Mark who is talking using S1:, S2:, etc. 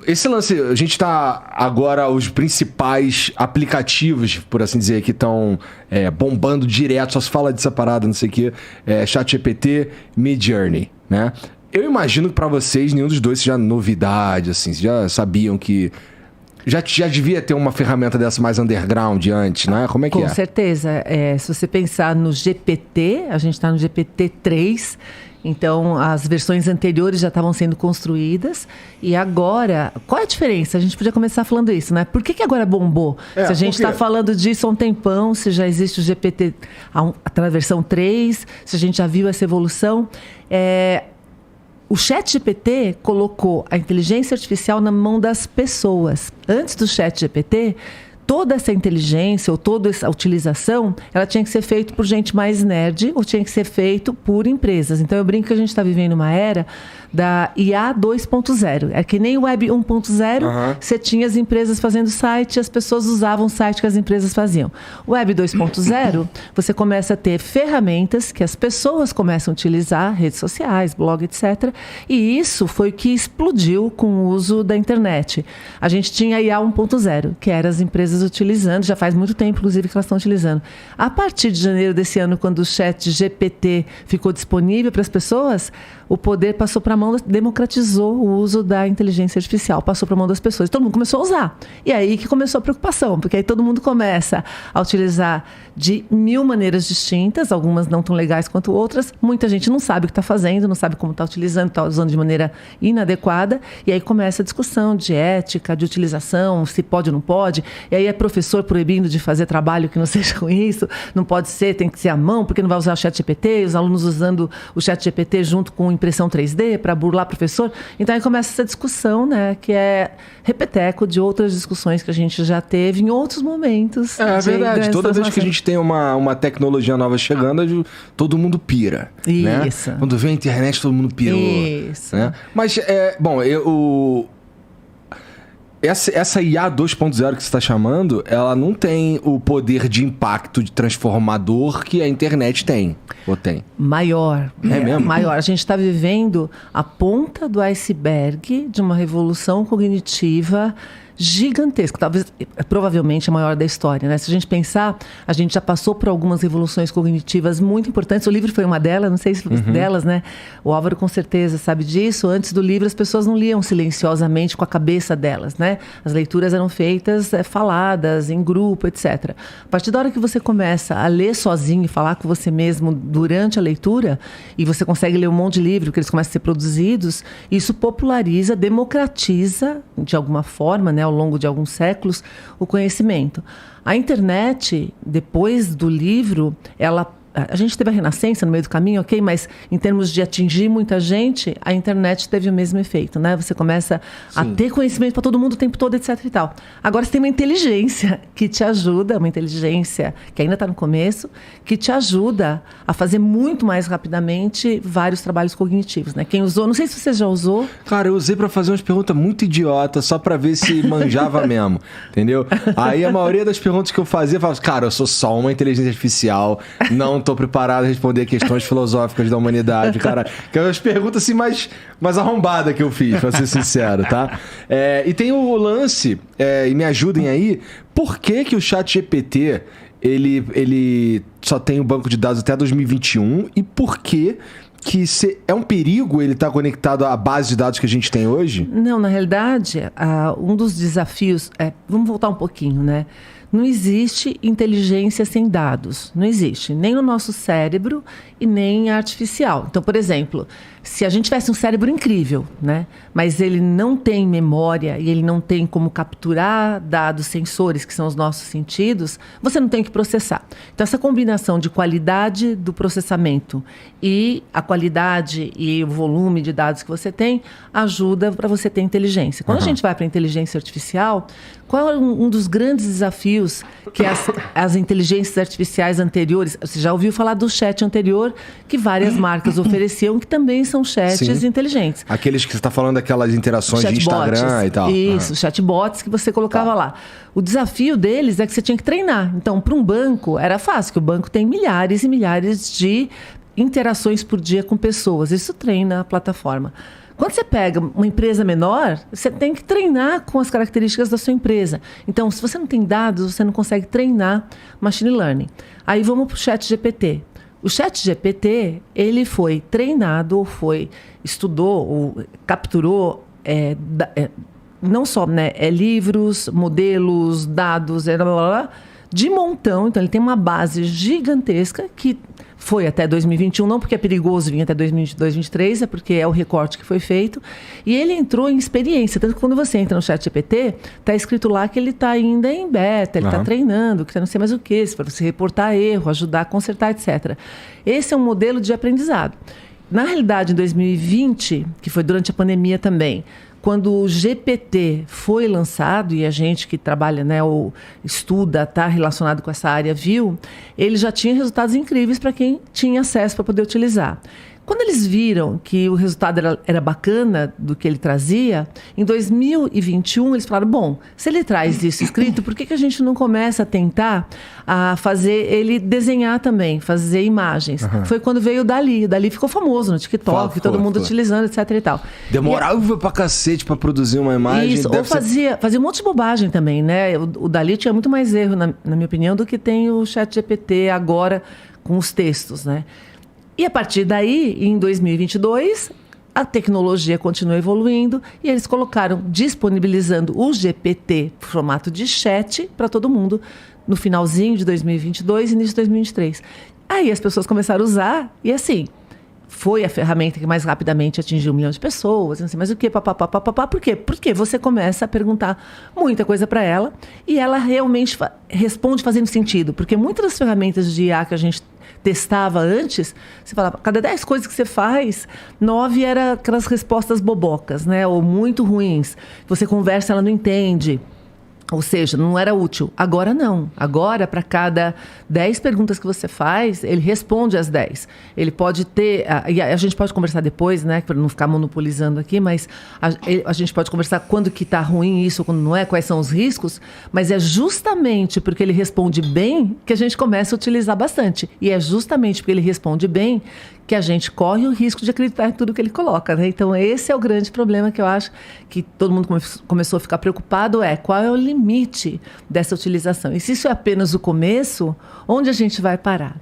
S1: esse lance, a gente tá agora, os principais aplicativos, por assim dizer, que estão bombando direto, só se fala dessa parada, não sei o quê, ChatGPT, Midjourney, né? Eu imagino que pra vocês, nenhum dos dois seja novidade, assim, vocês já sabiam que... Já devia ter uma ferramenta dessa mais underground antes, né? Como é que
S2: Com certeza. Se você pensar no GPT, a gente está no GPT-3, então as versões anteriores já estavam sendo construídas. E agora, qual é a diferença? A gente podia começar falando isso, né? Por que agora bombou? Se a gente está falando disso há um tempão, se já existe o GPT na versão 3, se a gente já viu essa evolução... O ChatGPT colocou a inteligência artificial na mão das pessoas. Antes do ChatGPT, toda essa inteligência ou toda essa utilização, ela tinha que ser feita por gente mais nerd ou tinha que ser feito por empresas. Então, eu brinco que a gente está vivendo uma era da IA 2.0. É que nem o Web 1.0, você tinha as empresas fazendo site, as pessoas usavam o site que as empresas faziam. O Web 2.0, você começa a ter ferramentas que as pessoas começam a utilizar, redes sociais, blog, etc. E isso foi o que explodiu com o uso da internet. A gente tinha a IA 1.0, que eram as empresas utilizando, já faz muito tempo, inclusive, que elas estão utilizando. A partir de janeiro desse ano, quando o ChatGPT ficou disponível para as pessoas, o poder passou para a mão, democratizou o uso da inteligência artificial, passou para a mão das pessoas. Todo mundo começou a usar. E aí que começou a preocupação, porque aí todo mundo começa a utilizar de 1000 maneiras distintas, algumas não tão legais quanto outras. Muita gente não sabe o que está fazendo, não sabe como está utilizando, está usando de maneira inadequada. E aí começa a discussão de ética, de utilização, se pode ou não pode. E aí é professor proibindo de fazer trabalho que não seja com isso. Não pode ser, tem que ser à mão, porque não vai usar o ChatGPT. Os alunos usando o ChatGPT junto com impressão 3D para burlar o professor. Então aí começa essa discussão, né, que é repeteco de outras discussões que a gente já teve em outros momentos.
S1: É verdade. Toda vez que a gente tem uma tecnologia nova chegando, todo mundo pira.
S2: Isso.
S1: Né? Quando vem a internet, todo mundo pirou.
S2: Isso.
S1: Né? Mas, essa IA 2.0 que você está chamando, ela não tem o poder de impacto de transformador que a internet tem. Ou tem?
S2: Maior.
S1: É mesmo?
S2: Maior. A gente está vivendo a ponta do iceberg de uma revolução cognitiva gigantesca, provavelmente a maior da história, né? Se a gente pensar, a gente já passou por algumas revoluções cognitivas muito importantes. O livro foi uma delas, não sei se delas, né? O Álvaro com certeza sabe disso. Antes do livro, as pessoas não liam silenciosamente com a cabeça delas, né? As leituras eram feitas, faladas, em grupo, etc. A partir da hora que você começa a ler sozinho e falar com você mesmo durante a leitura, e você consegue ler um monte de livro, que eles começam a ser produzidos, isso populariza, democratiza, de alguma forma, né, ao longo de alguns séculos, o conhecimento. A internet, depois do livro, a gente teve a renascença no meio do caminho, ok? Mas em termos de atingir muita gente, a internet teve o mesmo efeito, né? Você começa a ter conhecimento para todo mundo o tempo todo, etc e tal. Agora você tem uma inteligência que te ajuda, uma inteligência que ainda está no começo, que te ajuda a fazer muito mais rapidamente vários trabalhos cognitivos, né? Quem usou, não sei se você já usou.
S1: Cara, eu usei para fazer umas perguntas muito idiotas, só para ver se manjava mesmo, entendeu? Aí a maioria das perguntas que eu fazia, eu falava, cara, eu sou só uma inteligência artificial, não estou preparado a responder questões filosóficas da humanidade, cara. Que é umas perguntas assim mais arrombadas que eu fiz, pra ser sincero, tá? E tem o lance, e me ajudem aí, por que o ChatGPT, ele só tem o banco de dados até 2021 e por que é um perigo ele estar conectado à base de dados que a gente tem hoje?
S2: Não, na realidade, um dos desafios... vamos voltar um pouquinho, né? Não existe inteligência sem dados. Não existe. Nem no nosso cérebro e nem artificial. Então, por exemplo, se a gente tivesse um cérebro incrível, né? Mas ele não tem memória e ele não tem como capturar dados sensores, que são os nossos sentidos, você não tem que processar. Então, essa combinação de qualidade do processamento e a qualidade e o volume de dados que você tem ajuda para você ter inteligência. Quando a gente vai para a inteligência artificial, qual é um dos grandes desafios que as inteligências artificiais anteriores... Você já ouviu falar do chat anterior que várias marcas ofereciam, que também são chats inteligentes.
S1: Aqueles que você está falando daquelas interações de Instagram e tal.
S2: Isso, chatbots que você colocava lá. O desafio deles é que você tinha que treinar. Então, para um banco, era fácil, que o banco tem milhares e milhares de interações por dia com pessoas. Isso treina a plataforma. Quando você pega uma empresa menor, você tem que treinar com as características da sua empresa. Então, se você não tem dados, você não consegue treinar machine learning. Aí vamos para o ChatGPT. O ChatGPT, ele foi treinado, ou estudou, ou capturou, não só livros, modelos, dados, blá, blá, blá, de montão. Então, ele tem uma base gigantesca que foi até 2021, não porque é perigoso vir até 2022, 2023, é porque é o recorte que foi feito. E ele entrou em experiência. Tanto que quando você entra no ChatGPT, está escrito lá que ele está ainda em beta, ele está treinando, que não sei mais o que, para você reportar erro, ajudar a consertar, etc. Esse é um modelo de aprendizado. Na realidade, em 2020, que foi durante a pandemia também, quando o GPT foi lançado, e a gente que trabalha, ou estuda, está relacionado com essa área, viu, ele já tinha resultados incríveis para quem tinha acesso para poder utilizar. Quando eles viram que o resultado era bacana do que ele trazia, em 2021 eles falaram, bom, se ele traz isso escrito, por que a gente não começa a tentar fazer ele desenhar também, fazer imagens? Foi quando veio o Dali. O Dali ficou famoso no TikTok, todo mundo utilizando, etc e tal.
S1: Demorava pra cacete pra produzir uma imagem.
S2: Isso, ou fazia um monte de bobagem também, né? O Dali tinha muito mais erro, na minha opinião, do que tem o ChatGPT agora com os textos, né? E a partir daí, em 2022, a tecnologia continua evoluindo e eles colocaram, disponibilizando o GPT, formato de chat, para todo mundo no finalzinho de 2022 e início de 2023. Aí as pessoas começaram a usar e assim, foi a ferramenta que mais rapidamente atingiu 1 milhão de pessoas, não sei mais o quê, papapá. Por quê? Porque você começa a perguntar muita coisa para ela e ela realmente responde fazendo sentido. Porque muitas das ferramentas de IA que a gente testava antes, você falava, cada 10 coisas que você faz, 9 eram aquelas respostas bobocas, ou muito ruins. Você conversa, ela não entende. Ou seja, não era útil. Agora não. Agora, para cada 10 perguntas que você faz, ele responde as 10. Ele pode ter... E a gente pode conversar depois, para não ficar monopolizando aqui, mas a gente pode conversar quando que está ruim isso, quando não é, quais são os riscos, mas é justamente porque ele responde bem que a gente começa a utilizar bastante. E é justamente porque ele responde bem que a gente corre o risco de acreditar em tudo que ele coloca, Então, esse é o grande problema que eu acho que todo mundo começou a ficar preocupado, qual é o limite dessa utilização? E se isso é apenas o começo, onde a gente vai parar,